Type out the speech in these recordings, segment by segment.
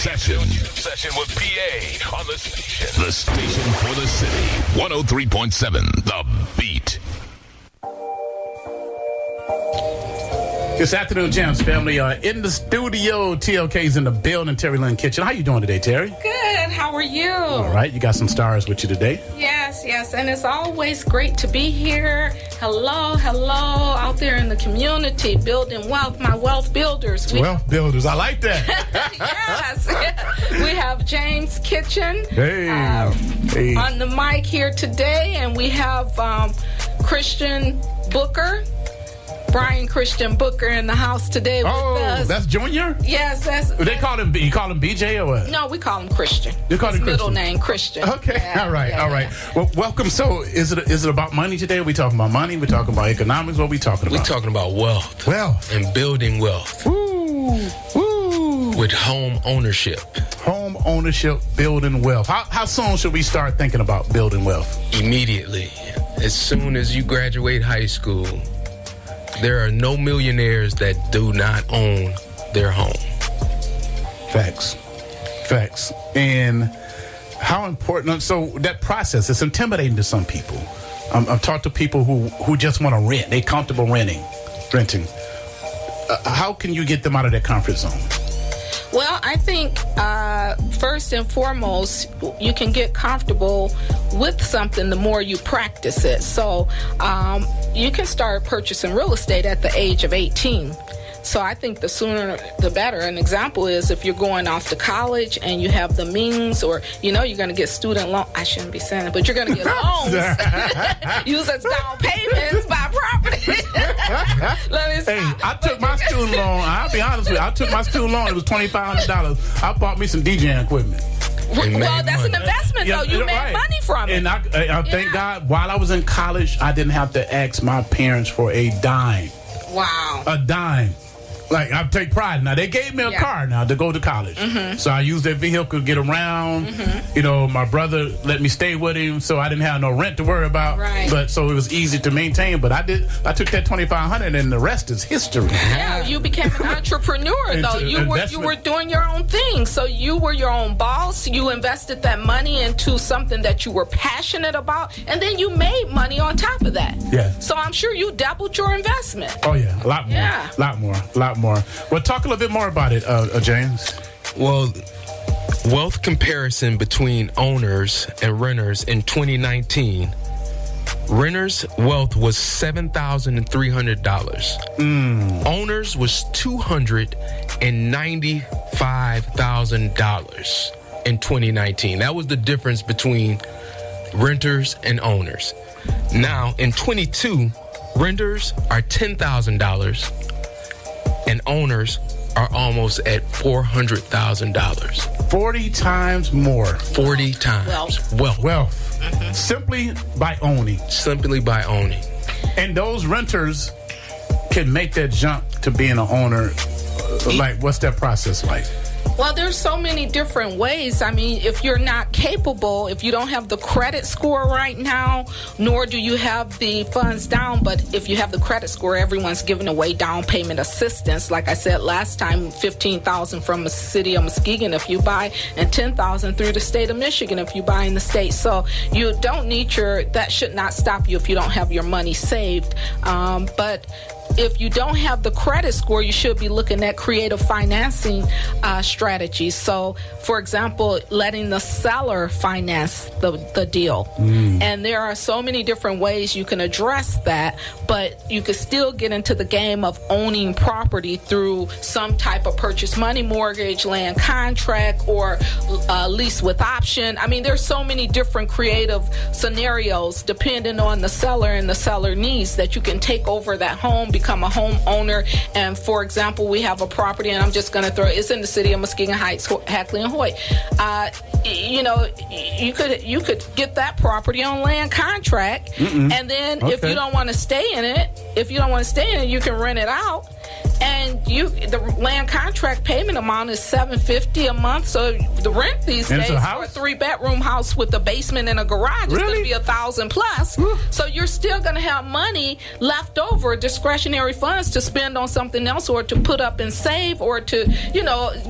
Session with PA on the station. The station for the city. 103.7 The Beat. This afternoon, Jams family, in the studio. TLK's in the building. Terri Lynn Kitchen. How you doing today, Terri? Good. How are you? All right. You got some stars with you today. Yes. And it's always great to be here. Hello out there in the community, building wealth. My wealth builders. Wealth builders. I like that. Yes. We have James Kitchen Hey. on the mic here today, and we have Christian Booker. Brian Christian Booker in the house today with us. That's Junior? Yes, that's... You call him BJ or what? No, we call him Christian. You call him Christian? Middle name, Christian. Okay, Yeah, all right. Well, welcome. So, is it about money today? Are we talking about money? We're talking about economics? What are we talking about? We're talking about wealth. Wealth. And building wealth. Woo. With home ownership. Home ownership, building wealth. How soon should we start thinking about building wealth? Immediately. As soon as you graduate high school, there are no millionaires that do not own their home. Facts. And how important, so that process is intimidating to some people. I've talked to people who just want to rent. They're comfortable renting. How can you get them out of their comfort zone? Well, I think first and foremost, you can get comfortable with something the more you practice it. So you can start purchasing real estate at the age of 18. So I think the sooner the better. An example is if you're going off to college and you have the means, or you're going to get student loan. I shouldn't be saying it, but you're going to get loans. Use as down payments, buy property. Let me stop. I took my student loan. I'll be honest with you. I took my student loan. It was $2,500. I bought me some DJing equipment. Well, that's an investment, though. You made money from it. And I thank God, while I was in college, I didn't have to ask my parents for a dime. Wow. A dime. Like, I take pride. Now, they gave me a car now to go to college. Mm-hmm. So I used their vehicle to get around. Mm-hmm. My brother let me stay with him, so I didn't have no rent to worry about. Right. But so it was easy to maintain. But I took that $2,500, and the rest is history. Yeah, you became an entrepreneur, though. You were doing your own thing. So you were your own boss. You invested that money into something that you were passionate about, and then you made money on top of that. Yeah. So I'm sure you doubled your investment. Oh, yeah. A lot more. Yeah. A lot more. Well, talk a little bit more about it, James. Well, wealth comparison between owners and renters in 2019. Renters' wealth was $7,300. Owners was $295,000 in 2019. That was the difference between renters and owners. Now, in 22, renters are $10,000. And owners are almost at $400,000. 40 times more. 40 times. Wealth. Mm-hmm. Simply by owning. And those renters can make that jump to being an owner. Like, what's that process like? Well, there's so many different ways. I mean, if you're not capable, if you don't have the credit score right now, nor do you have the funds down, but if you have the credit score, everyone's giving away down payment assistance. Like I said last time, $15,000 from the city of Muskegon if you buy, and $10,000 through the state of Michigan if you buy in the state. So you don't need that should not stop you if you don't have your money saved. But if you don't have the credit score, you should be looking at creative financing strategies. So, for example, letting the seller finance the deal. And there are so many different ways you can address that, but you can still get into the game of owning property through some type of purchase money mortgage, land contract, or lease with option. I mean, there's so many different creative scenarios depending on the seller and the seller needs that you can take over that home, become a home owner. And for example, we have a property, and I'm just going to it's in the city of Muskegon Heights, Hackley and Hoyt. You could get that property on land contract, and then if you don't want to stay in it, you can rent it out. And the land contract payment amount is $750 a month. So the rent these days for a 3-bedroom house with a basement and a garage is going to be $1,000 plus. So you're still going to have money left over, discretionary funds to spend on something else, or to put up and save, or to,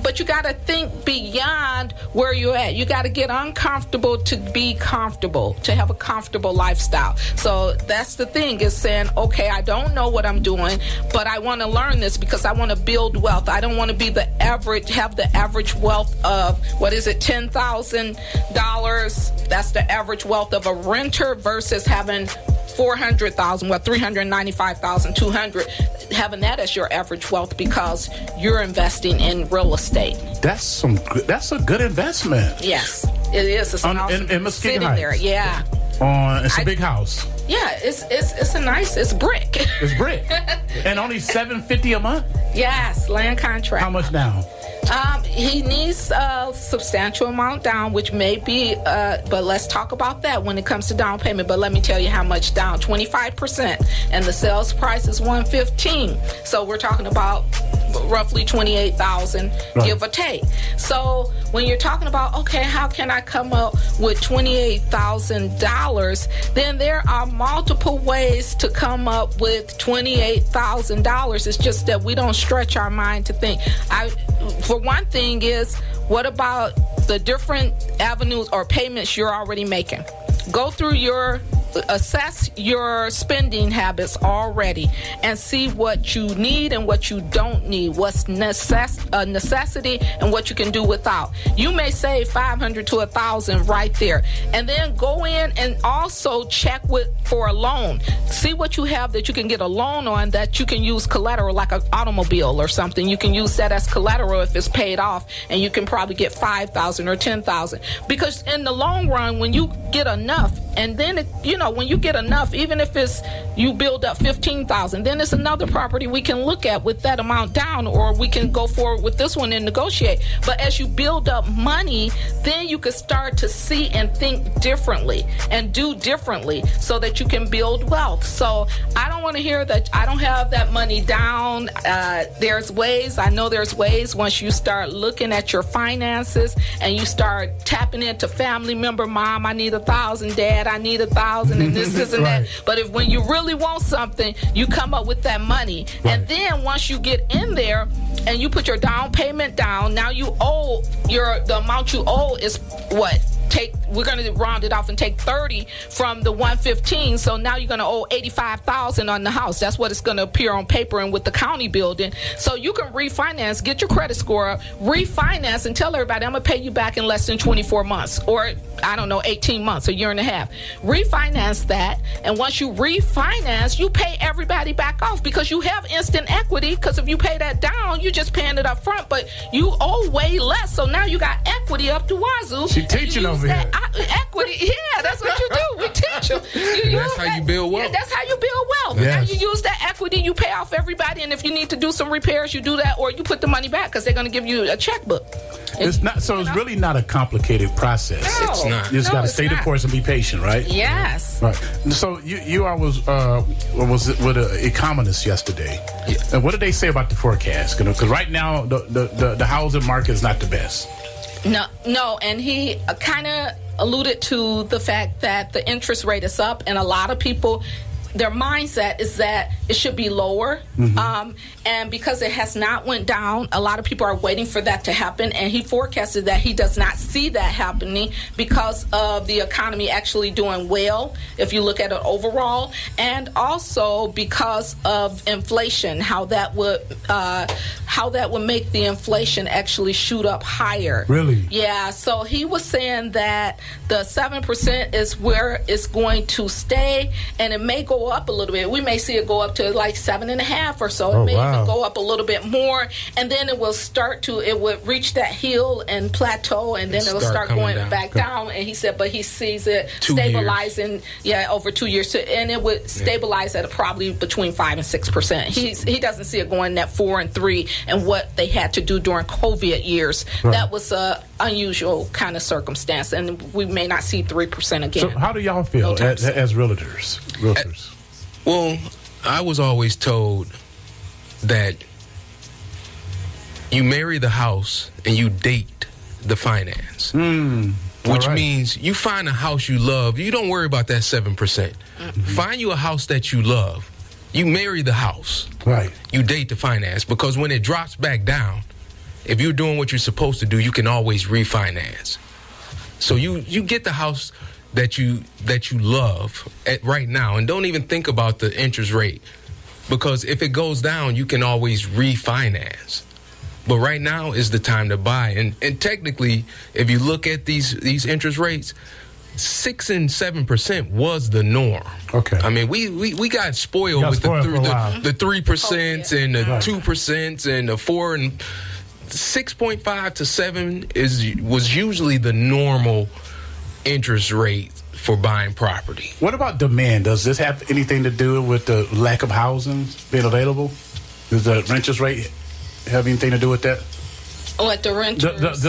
but you got to think beyond where you're at. You got to get uncomfortable to be comfortable, to have a comfortable lifestyle. So that's the thing, is saying, okay, I don't know what I'm doing, but I want to learn this because I want to build wealth. I don't want to be have the average wealth of, $10,000. That's the average wealth of a renter versus having $400,000, $395,200, having that as your average wealth because you're investing in real estate. That's a good investment. Yes, it is. It's an awesome in Muskegon sitting Heights. there. Yeah. It's a big house. Yeah, it's brick. It's brick. And only $750 a month? Yes, land contract. How much down? He needs a substantial amount down, which may be, but let's talk about that when it comes to down payment. But let me tell you how much down: 25%, and the sales price is $115,000. So we're talking about roughly $28,000, give or take. So when you're talking about, okay, how can I come up with $28,000? Then there are multiple ways to come up with $28,000. It's just that we don't stretch our mind to think. For one thing is, what about the different avenues or payments you're already making? Go through assess your spending habits already and see what you need and what you don't need, what's a necessity and what you can do without. You may save $500 to $1,000 right there, and then go in and also check for a loan. See what you have that you can get a loan on, that you can use collateral, like an automobile or something. You can use that as collateral if it's paid off, and you can probably get $5,000 or $10,000. Because in the long run, when you get enough, and then when you get enough, even if you build up $15,000, then it's another property we can look at with that amount down, or we can go forward with this one and negotiate. But as you build up money, then you can start to see and think differently and do differently, so that you can build wealth. So I don't want to hear that I don't have that money down. There's ways. I know there's ways. Once you start looking at your finances and you start tapping into family member, mom, I need $1,000, dad, I need $1,000, and this isn't right. that. But when you really want something, you come up with that money. Right. And then once you get in there and you put your down payment down, now you owe the amount you owe is what? We're going to round it off and take 30 from the 115. So now you're going to owe $85,000 on the house. That's what it's going to appear on paper and with the county building. So you can refinance, get your credit score up, refinance, and tell everybody, I'm going to pay you back in less than 24 months, or 18 months, a year and a half. Refinance that, and once you refinance, you pay everybody back off because you have instant equity. Because if you pay that down, you're just paying it up front, but you owe way less. So now you got equity up to wazoo. She teaching over here. Equity, yeah, that's what you do. We teach you. That's how you build wealth. Yeah, that's how you build wealth. Yes. Now you use that equity, you pay off everybody, and if you need to do some repairs, you do that, or you put the money back because they're going to give you a checkbook. It's not. So it's really not a complicated process. No, It's not. You just got to stay the course and be patient, right? Yes. Right. So you was with an economist yesterday, and what did they say about the forecast? Because right now the housing market is not the best. No, and he kind of alluded to the fact that the interest rate is up, and a lot of people, their mindset is that it should be lower. Mm-hmm. And because it has not went down, a lot of people are waiting for that to happen. And he forecasted that he does not see that happening because of the economy actually doing well, if you look at it overall, and also because of inflation, how that would make the inflation actually shoot up higher. Really? Yeah. So he was saying that the 7% is where it's going to stay, and it may go up a little bit. We may see it go up to like 7.5 or so. It may even go up a little bit more, and then it would reach that hill and plateau, and then it will start going back down. And he said, but he sees it stabilizing, over 2 years, and it would stabilize at probably between 5 and 6%. He doesn't see it going at 4 and 3, and what they had to do during COVID years. Right. That was a unusual kind of circumstance, and we may not see 3% again. So how do y'all feel as realtors? Well, I was always told that you marry the house and you date the finance. Which means you find a house you love. You don't worry about that 7%. Find you a house that you love. You marry the house. Right. You date the finance, because when it drops back down, if you're doing what you're supposed to do, you can always refinance. So you get the house that you love right now, and don't even think about the interest rate, because if it goes down, you can always refinance. But right now is the time to buy. And technically, if you look at these interest rates, 6 and 7% was the norm. Okay. I mean, we got spoiled with the 3% and the 2% and the 4 and 6.5 to 7 was usually the normal interest rate for buying property. What about demand? Does this have anything to do with the lack of housing being available? Does the renters rate have anything to do with that? What, the renters?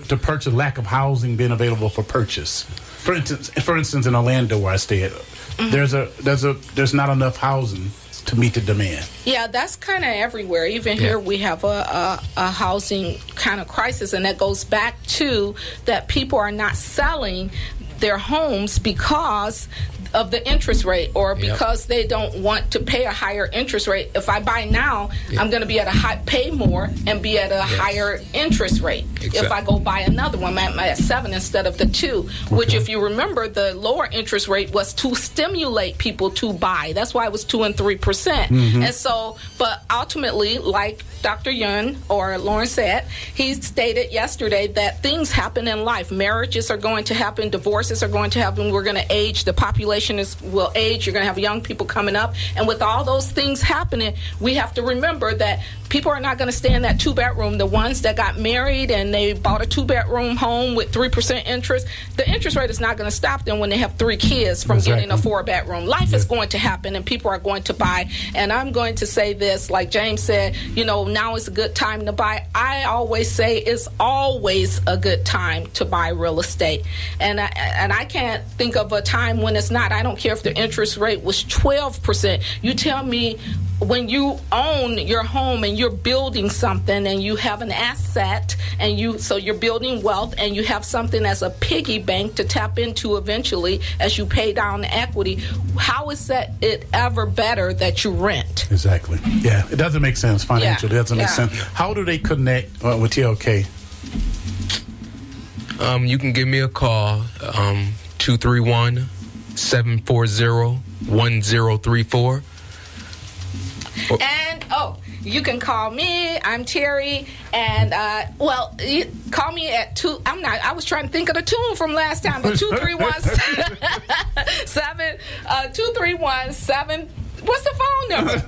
To purchase, lack of housing being available for purchase. For instance, in Orlando, where I stay at, there's not enough housing to meet the demand. Yeah, that's kind of everywhere. Even here, we have a housing kind of crisis, and that goes back to that people are not selling their homes because of the interest rate, or because they don't want to pay a higher interest rate. If I buy now, I'm going to be at pay more and be at a higher interest rate. Exactly. If I go buy another one, I'm at 7 instead of the 2, which, if you remember, the lower interest rate was to stimulate people to buy. That's why it was 2 and 3%. And so, but ultimately, like Dr. Yun or Lauren said, he stated yesterday that things happen in life. Marriages are going to happen. Divorces are going to happen. We're going to age. The population will age. You're going to have young people coming up. And with all those things happening, we have to remember that people are not going to stay in that 2-bedroom. The ones that got married and they bought a 2-bedroom home with 3% interest, the interest rate is not going to stop them when they have 3 kids from getting a 4-bedroom. Life is going to happen, and people are going to buy. And I'm going to say this, like James said, now is a good time to buy. I always say it's always a good time to buy real estate. And I can't think of a time when it's not. I don't care if the interest rate was 12%. You tell me, when you own your home and you're building something and you have an asset and you're building wealth and you have something as a piggy bank to tap into eventually as you pay down the equity, how is it ever better that you rent? Exactly. Yeah, it doesn't make sense financially. It doesn't make sense. How do they connect with TLK? You can give me a call, 231-740-1034. And you can call me. I'm Terry, and you call me at 2. I was trying to think of the tune from last time, but 231-7. What's the phone number?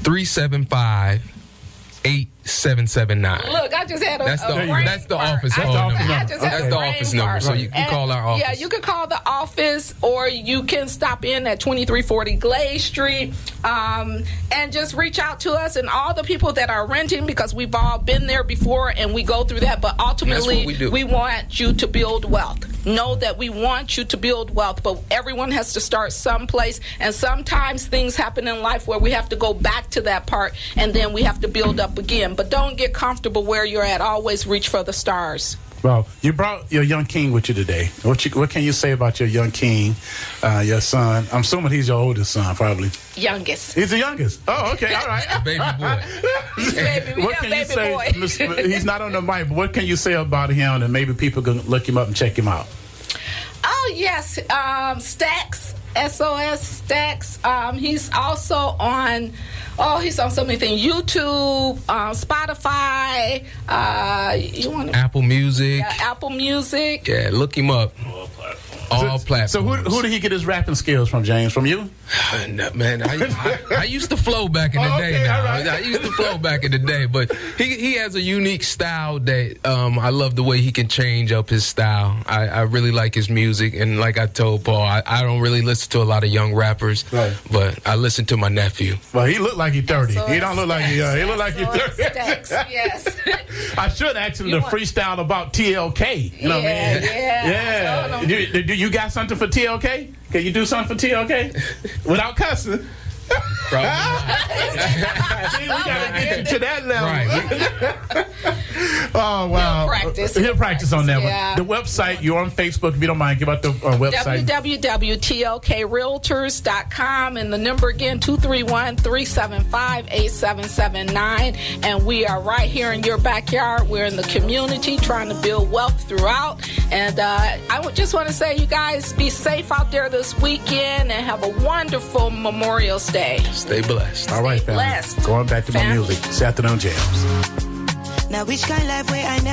231-375-8779. Look, I just had that's the office phone number. That's the office number. So you can call our office. Yeah, you can call the office, or you can stop in at 2340 Glaze Street, and just reach out to us and all the people that are renting, because we've all been there before and we go through that. But ultimately, we want you to build wealth. Know that we want you to build wealth, but everyone has to start someplace, and sometimes things happen in life where we have to go back to that part, and then we have to build up again. But don't get comfortable where you're at. Always reach for the stars. Well, you brought your young king with you today. What can you say about your young king, your son? I'm assuming he's your oldest son, probably. Youngest. He's the youngest. Oh, okay, all right. Baby boy. What can you say? He's not on the mic, but what can you say about him, and maybe people can look him up and check him out? Oh, yes. Stacks. SOS Stacks. He's also on... he's on so many things. YouTube, Spotify, Apple Music. Yeah, Apple Music. Yeah, look him up. All platforms. So who did he get his rapping skills from, James? From you? No, man, I used to flow back in the day now. Right. I used to flow back in the day, but he has a unique style that I love the way he can change up his style. I really like his music, and like I told Paul, I don't really listen to a lot of young rappers, but I listen to my nephew. Well, he looked like he's 30. He don't look like he's young. He look like he's 30. Stacks, yes. I should ask him to freestyle about TLK. You know what I mean? Yeah. You got something for TLK? Can you do something for TLK without cussing? Probably. See, we gotta get you to that level. Right. Oh wow! He'll practice on that yeah. one. The website, you're on Facebook. If you don't mind, give out the website. www.tlkrealtors.com, and the number again 231-375-8779. And we are right here in your backyard. We're in the community trying to build wealth throughout. And I just want to say, you guys, be safe out there this weekend and have a wonderful Memorial Day. Stay blessed. All right, Stay family. blessed. Going back to my music. It's Afternoon Jams. Now which kind of life way I never